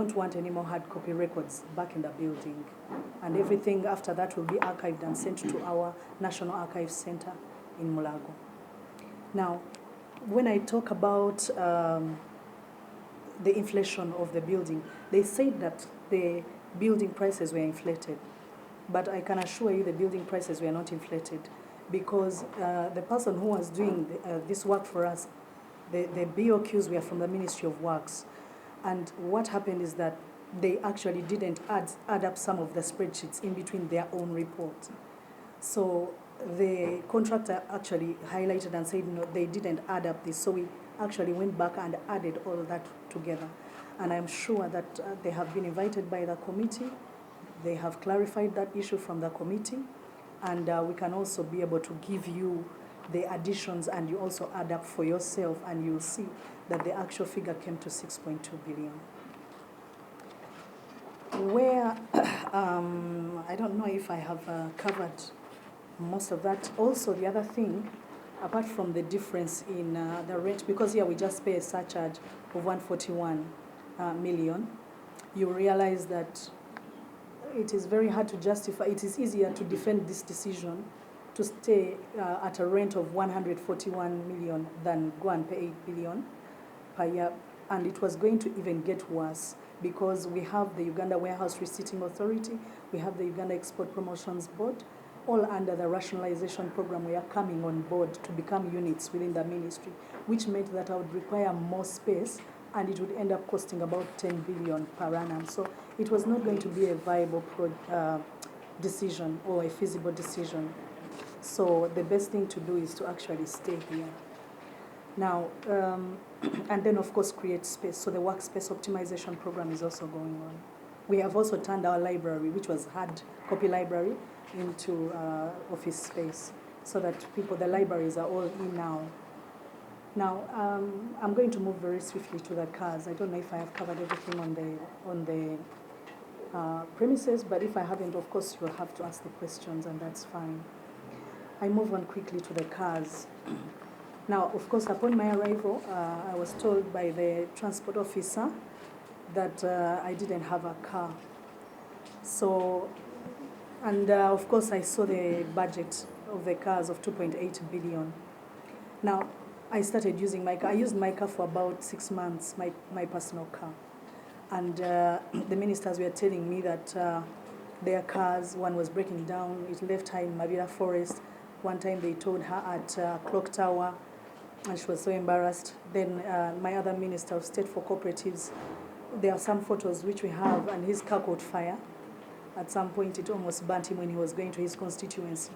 don't want any more hard copy records back in the building. And everything after that will be archived and sent to our National Archives Center in Mulago. Now, when I talk about the inflation of the building, they said that the building prices were inflated. But I can assure you the building prices were not inflated, because the person who was doing this work for us, the BOQs were from the Ministry of Works. And what happened is that they actually didn't add up some of the spreadsheets in between their own report. So the contractor actually highlighted and said, no, they didn't add up this. So we actually went back and added all that together. And I'm sure that they have been invited by the committee. They have clarified that issue from the committee. And we can also be able to give you the additions, and you also add up for yourself, and you'll see that the actual figure came to 6.2 billion. Where, I don't know if I have covered most of that. Also, the other thing, apart from the difference in the rent, because here we just pay a surcharge of 141 million, you realize that it is very hard to justify. It is easier to defend this decision to stay at a rent of 141 million than go and pay 8 billion per year. And it was going to even get worse, because we have the Uganda Warehouse Receipting Authority, we have the Uganda Export Promotions Board, all under the rationalization program. We are coming on board to become units within the ministry, which meant that I would require more space, and it would end up costing about 10 billion per annum. So it was not going to be a viable decision or a feasible decision. So the best thing to do is to actually stay here. Now, and then of course create space. So the workspace optimization program is also going on. We have also turned our library, which was hard copy library, into office space, so that the libraries are all in now. Now, I'm going to move very swiftly to the cars. I don't know if I have covered everything on the premises, but if I haven't, of course, you'll have to ask the questions, and that's fine. I move on quickly to the cars. Now, of course, upon my arrival, I was told by the transport officer that I didn't have a car. So, and of course, I saw the budget of the cars of 2.8 billion. Now, I started using my car. I used my car for about 6 months, my personal car. And the ministers were telling me that their cars, one was breaking down. It left her in Mabira Forest. One time they towed her at Clock Tower, and she was so embarrassed. Then my other Minister of State for Cooperatives, there are some photos which we have, and his car caught fire. At some point, it almost burnt him when he was going to his constituency.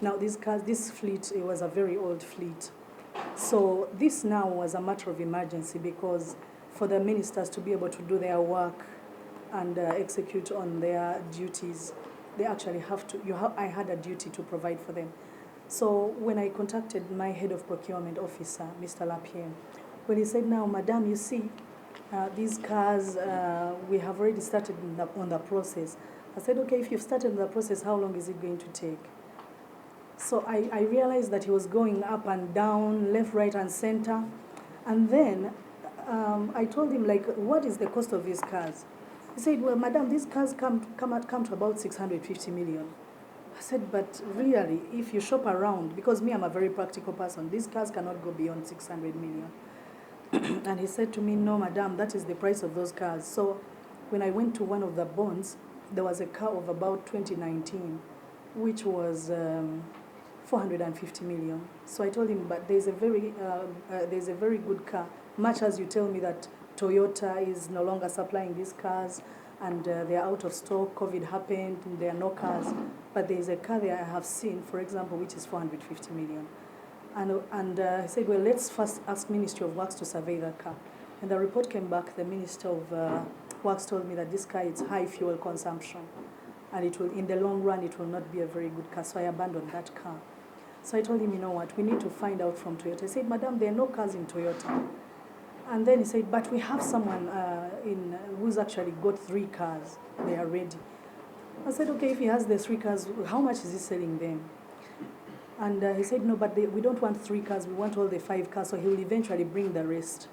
Now, this fleet, it was a very old fleet. So this now was a matter of emergency, because for the ministers to be able to do their work and execute on their duties, they actually have to, I had a duty to provide for them. So when I contacted my head of procurement officer, Mr. Lapierre, when he said, now, madam, you see, these cars, we have already started on the process. I said, okay, if you've started the process, how long is it going to take? So I realized that he was going up and down, left, right, and center. And then I told him, like, what is the cost of these cars? He said, well, madam, these cars come to about 650 million. I said, but really, if you shop around, because me, I'm a very practical person, these cars cannot go beyond 600 million. And he said to me, no, madam, that is the price of those cars. So when I went to one of the bonds, there was a car of about 2019, which was 450 million. So I told him, but there's a very good car. Much as you tell me that Toyota is no longer supplying these cars, and they're out of stock, COVID happened, and there are no cars. But there's a car there I have seen, for example, which is 450 million. And I said, well, let's first ask Ministry of Works to survey that car. And the report came back, the Minister of Works told me that this car is high fuel consumption, and it will, in the long run, it will not be a very good car. So I abandoned that car. So I told him, you know what, we need to find out from Toyota. I said, madam, there are no cars in Toyota. And then he said, but we have someone who's actually got 3 cars. They are ready. I said, okay, if he has the 3 cars, how much is he selling them? And he said, no, but we don't want 3 cars. We want all the 5 cars. So he will eventually bring the rest.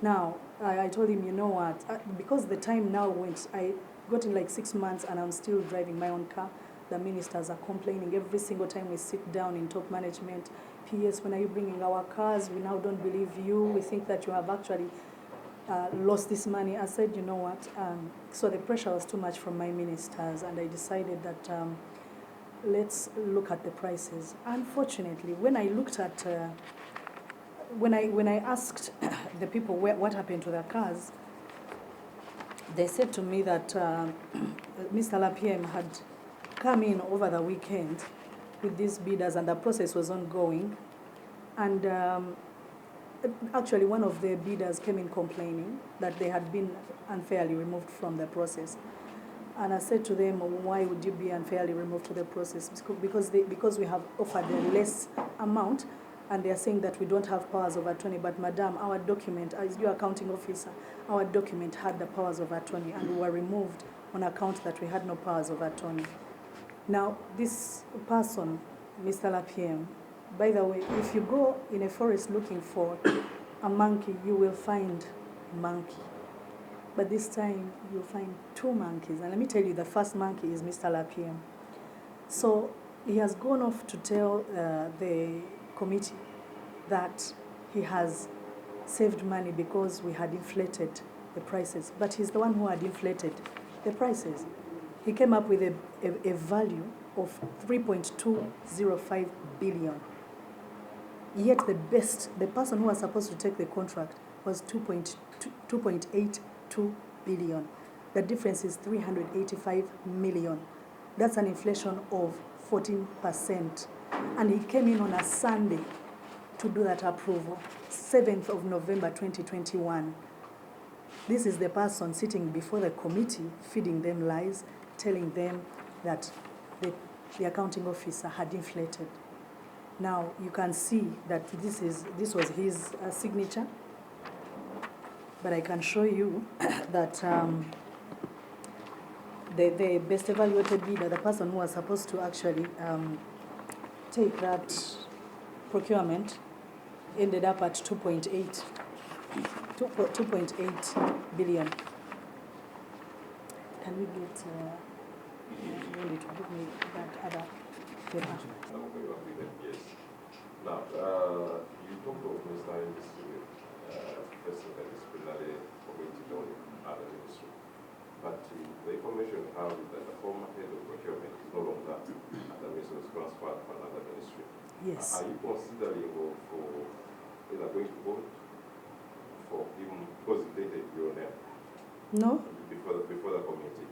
Now, I told him, you know what, because the time now went, I got in like 6 months and I'm still driving my own car. The ministers are complaining every single time we sit down in top management. PS, when are you bringing our cars? We now don't believe you. We think that you have actually lost this money. I said, you know what, so the pressure was too much from my ministers, and I decided that let's look at the prices. Unfortunately, when I looked at, when I asked the people what happened to their cars, they said to me that Mr. Lapiem had come in over the weekend with these bidders, and the process was ongoing. And actually, one of the bidders came in complaining that they had been unfairly removed from the process. And I said to them, why would you be unfairly removed to the process? Because we have offered a less amount, and they are saying that we don't have powers of attorney. But madam, our document, as your accounting officer, our document had the powers of attorney, and we were removed on account that we had no powers of attorney. Now, this person, Mr. Lapiem, by the way, if you go in a forest looking for a monkey, you will find a monkey. But this time, you'll find 2 monkeys. And let me tell you, the first monkey is Mr. Lapiem. So he has gone off to tell the committee that he has saved money because we had inflated the prices. But he's the one who had inflated the prices. He came up with a value of 3.205 billion. Yet the person who was supposed to take the contract was 2.82 billion. The difference is 385 million. That's an inflation of 14%. And he came in on a Sunday to do that approval, 7th of November 2021. This is the person sitting before the committee, feeding them lies, telling them that the accounting officer had inflated. Now you can see that this was his signature, but I can show you that the best evaluated bidder, the person who was supposed to actually take that procurement, ended up at 2.8 billion. Can we get Wendy to give me that other paper? Yes. Now, you talked of Mr. Industry, person that is primarily appointed on other ministry. But the information we have is that the former head of procurement is no longer at the ministry, was transferred to another ministry. Yes. Are you considering for either going to vote for him because he dated your name? No. Before the committee?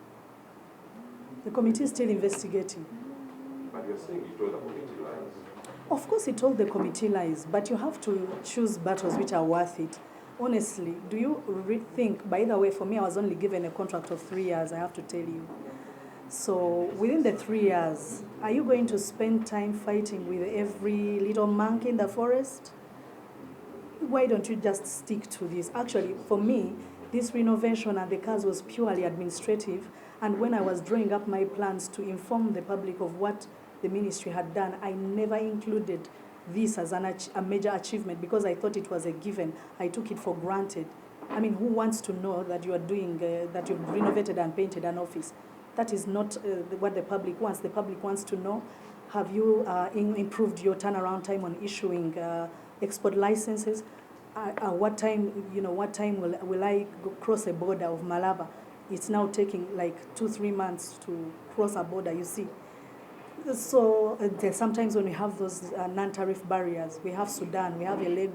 The committee is still investigating. But you're saying he told the committee lies. Of course he told the committee lies, but you have to choose battles which are worth it. Honestly, do you think, by the way, for me, I was only given a contract of 3 years, I have to tell you. So within the 3 years, are you going to spend time fighting with every little monkey in the forest? Why don't you just stick to this? Actually, for me, this renovation and the cars was purely administrative. And when I was drawing up my plans to inform the public of what the ministry had done, I never included this as a major achievement because I thought it was a given. I took it for granted. I mean, who wants to know that you are doing, that you've renovated and painted an office? That is not what the public wants. The public wants to know, have you improved your turnaround time on issuing export licenses? What time will I cross a border of Malaba? It's now taking like 2-3 months to cross a border, you see. So sometimes when we have those non-tariff barriers, we have Sudan, we have Elegu.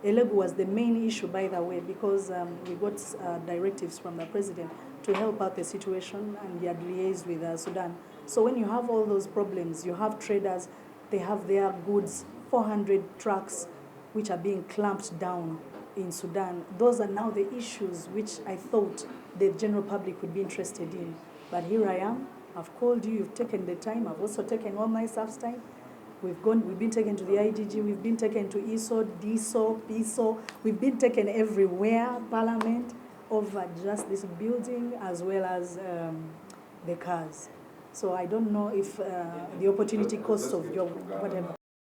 Elegu was the main issue, by the way, because we got directives from the president to help out the situation, and he had liaised with Sudan. So when you have all those problems, you have traders, they have their goods, 400 trucks, which are being clamped down in Sudan. Those are now the issues which I thought the general public would be interested in. But here I am. I've called you, you've taken the time. I've also taken all my staff's time. We've been taken to the IDG, we've been taken to ISO, DISO, PISO. We've been taken everywhere, Parliament, over just this building as well as the cars. So I don't know if the opportunity cost of your whatever.